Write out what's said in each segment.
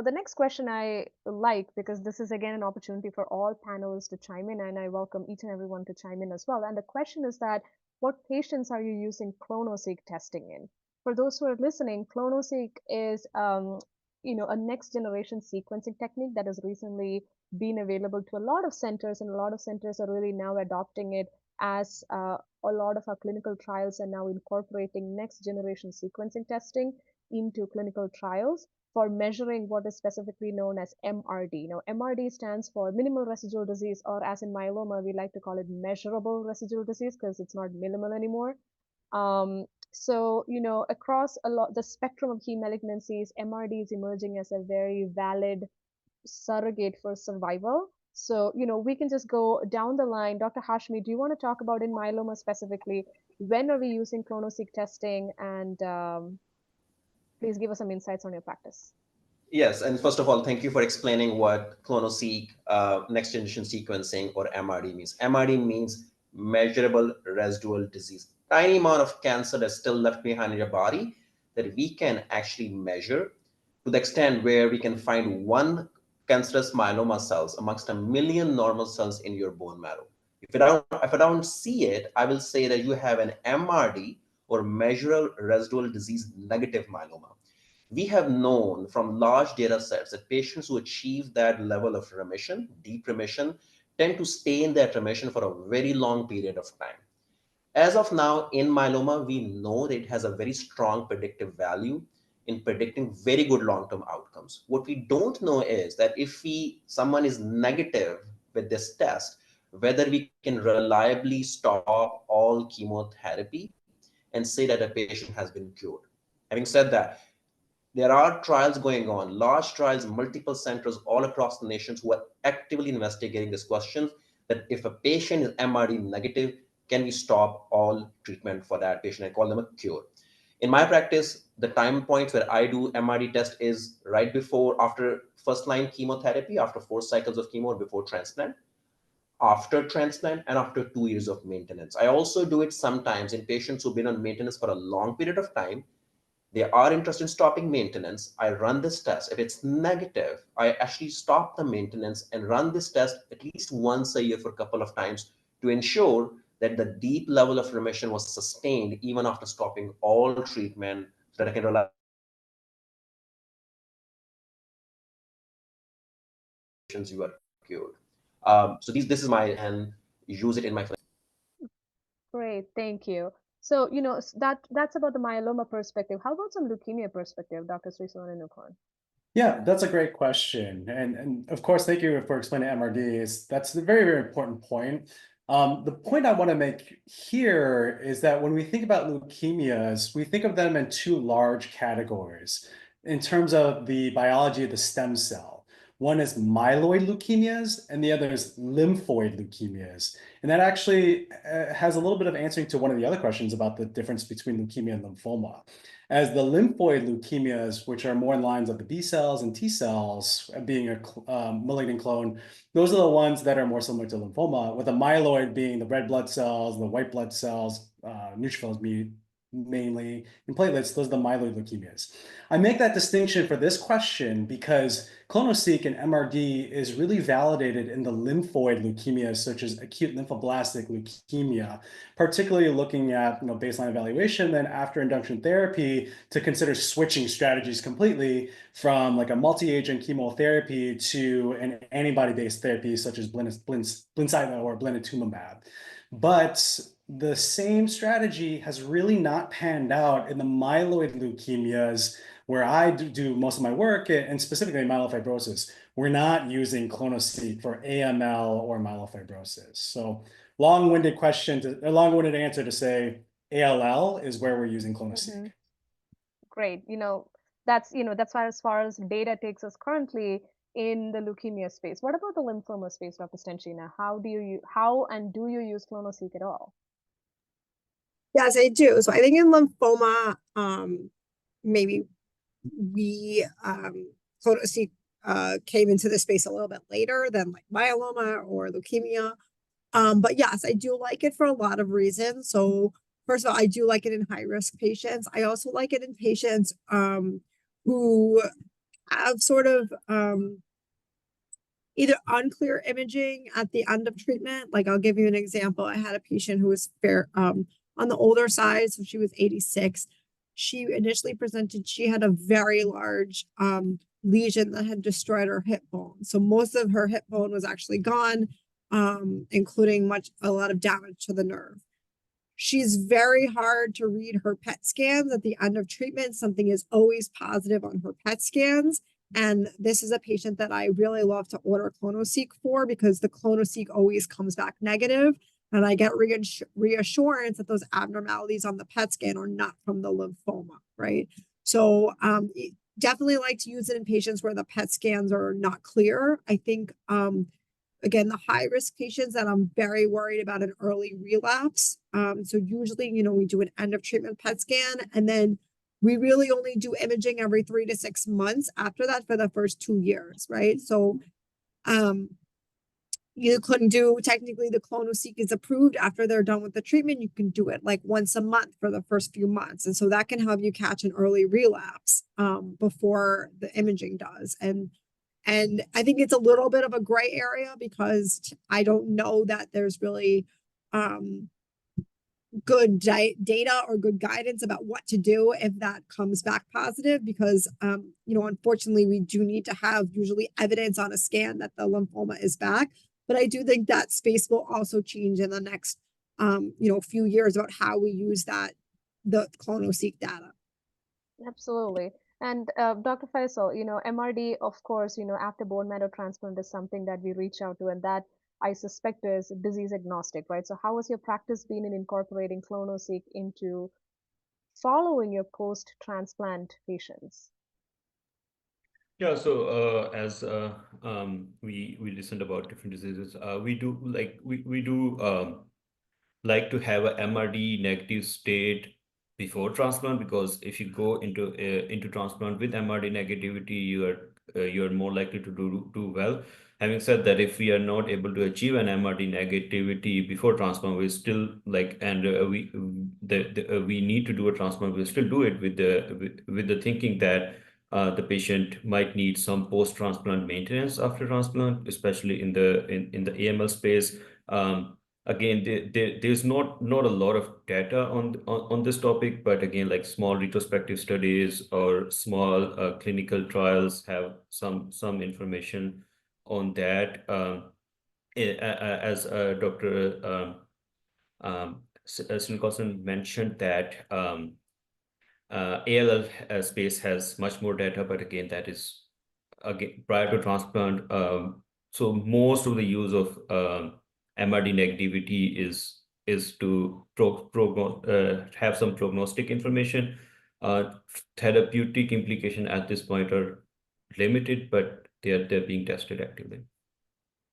the next question I like, because this is again an opportunity for all panelists to chime in, and I welcome each and everyone to chime in as well. And the question is that, what patients are you using ClonoSEQ testing in? For those who are listening, ClonoSEQ is, a next generation sequencing technique that has recently been available to a lot of centers, and a lot of centers are really now adopting it as a lot of our clinical trials are now incorporating next generation sequencing testing into clinical trials for measuring what is specifically known as MRD. Now, MRD stands for minimal residual disease, or as in myeloma, we like to call it measurable residual disease because it's not minimal anymore. Across a lot, the spectrum of heme malignancies, MRD is emerging as a very valid surrogate for survival. So, we can just go down the line. Dr. Hashmi, do you want to talk about in myeloma specifically, when are we using ClonoSEQ testing? And please give us some insights on your practice. Yes, and first of all, thank you for explaining what ClonoSEQ, next generation sequencing, or MRD means. MRD means measurable residual disease. Tiny amount of cancer that's still left behind in your body that we can actually measure to the extent where we can find one cancerous myeloma cells amongst 1 million normal cells in your bone marrow. If I don't see it, I will say that you have an MRD, or measurable residual disease negative myeloma. We have known from large data sets that patients who achieve that level of remission, deep remission, tend to stay in that remission for a very long period of time. As of now, in myeloma, we know that it has a very strong predictive value in predicting very good long-term outcomes. What we don't know is that if someone is negative with this test, whether we can reliably stop all chemotherapy and say that a patient has been cured. Having said that, there are trials going on, large trials, multiple centers all across the nations who are actively investigating this question, that if a patient is MRD negative, can we stop all treatment for that patient and call them a cure? In my practice, the time points where I do MRD test is right before, after first-line chemotherapy, after 4 cycles of chemo, before transplant, after transplant, and after 2 years of maintenance. I also do it sometimes in patients who've been on maintenance for a long period of time. They are interested in stopping maintenance. I run this test. If it's negative, I actually stop the maintenance and run this test at least once a year for a couple of times to ensure that the deep level of remission was sustained even after stopping all treatment, so that I can rely patients you are cured. So this is my, and use it in my. Great, thank you. So, that's about the myeloma perspective. How about some leukemia perspective, Dr. Srisavanan? Yeah, that's a great question. And of course, thank you for explaining MRDs. That's a very, very important point. The point I want to make here is that when we think about leukemias, we think of them in 2 large categories in terms of the biology of the stem cell. One is myeloid leukemias, and the other is lymphoid leukemias. And that actually has a little bit of answering to one of the other questions about the difference between leukemia and lymphoma. As the lymphoid leukemias, which are more in lines of the B cells and T cells, being a malignant clone, those are the ones that are more similar to lymphoma, with the myeloid being the red blood cells, the white blood cells, neutrophils mainly, and platelets. Those are the myeloid leukemias. I make that distinction for this question because ClonoSEQ and MRD is really validated in the lymphoid leukemias, such as acute lymphoblastic leukemia, particularly looking at baseline evaluation, then after induction therapy, to consider switching strategies completely from like a multi-agent chemotherapy to an antibody-based therapy such as Blincyto or blinatumomab. But the same strategy has really not panned out in the myeloid leukemias, where I do most of my work, and specifically myelofibrosis. We're not using ClonoSEQ for AML or myelofibrosis. So long-winded answer to say ALL is where we're using ClonoSEQ. Great. That's why, as far as data takes us currently in the leukemia space. What about the lymphoma space, Dr. Stenchina? How do you use ClonoSEQ at all? Yes, I do. So I think in lymphoma, maybe we ClonoSEQ came into the space a little bit later than like myeloma or leukemia. But yes, I do like it for a lot of reasons. So first of all, I do like it in high-risk patients. I also like it in patients who have sort of either unclear imaging at the end of treatment. Like I'll give you an example. I had a patient who was on the older side, so she was 86. She initially presented, she had a very large lesion that had destroyed her hip bone. So most of her hip bone was actually gone, including a lot of damage to the nerve. She's very hard to read her PET scans at the end of treatment. Something is always positive on her PET scans. And this is a patient that I really love to order ClonoSEQ for, because the ClonoSEQ always comes back negative, and I get reassurance that those abnormalities on the PET scan are not from the lymphoma, right? So definitely like to use it in patients where the PET scans are not clear. I think again, the high risk patients that I'm very worried about an early relapse. So usually, we do an end of treatment PET scan, and then we really only do imaging every 3 to 6 months after that for the first 2 years, right? So you couldn't do, technically the ClonoSEQ is approved after they're done with the treatment. You can do it like once a month for the first few months. And so that can help you catch an early relapse before the imaging does. And I think it's a little bit of a gray area, because I don't know that there's really good data or good guidance about what to do if that comes back positive, because unfortunately we do need to have usually evidence on a scan that the lymphoma is back. But I do think that space will also change in the next few years about how we use the ClonoSEQ data. Absolutely. And Dr. Faisal, MRD, of course, after bone marrow transplant is something that we reach out to, and that I suspect is disease agnostic, right? So how has your practice been in incorporating ClonoSEQ into following your post-transplant patients? Yeah, so as we listened about different diseases, we do like to have a MRD negative state before transplant, because if you go into transplant with MRD negativity, you are more likely to do well. Having said that, if we are not able to achieve an MRD negativity before transplant, we still we need to do a transplant. We still do it with the thinking that the patient might need some post-transplant maintenance after transplant, especially in the AML space. Again, there's not a lot of data on this topic, but again, like small retrospective studies or small clinical trials have some information on that. As Dr. Srinivasan mentioned that ALL space has much more data, but again, that is again prior to transplant. So most of the use of MRD negativity is to have some prognostic information. Therapeutic implication at this point are limited, but they're being tested actively.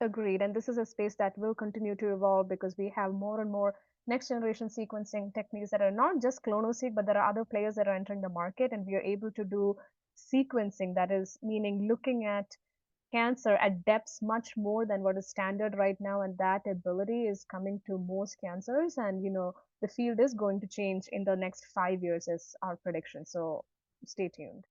Agreed. And this is a space that will continue to evolve, because we have more and more next generation sequencing techniques that are not just ClonoSEQ, but there are other players that are entering the market, and we are able to do sequencing, that is meaning looking at cancer at depths much more than what is standard right now, and that ability is coming to most cancers. And the field is going to change in the next 5 years, is our prediction. So stay tuned.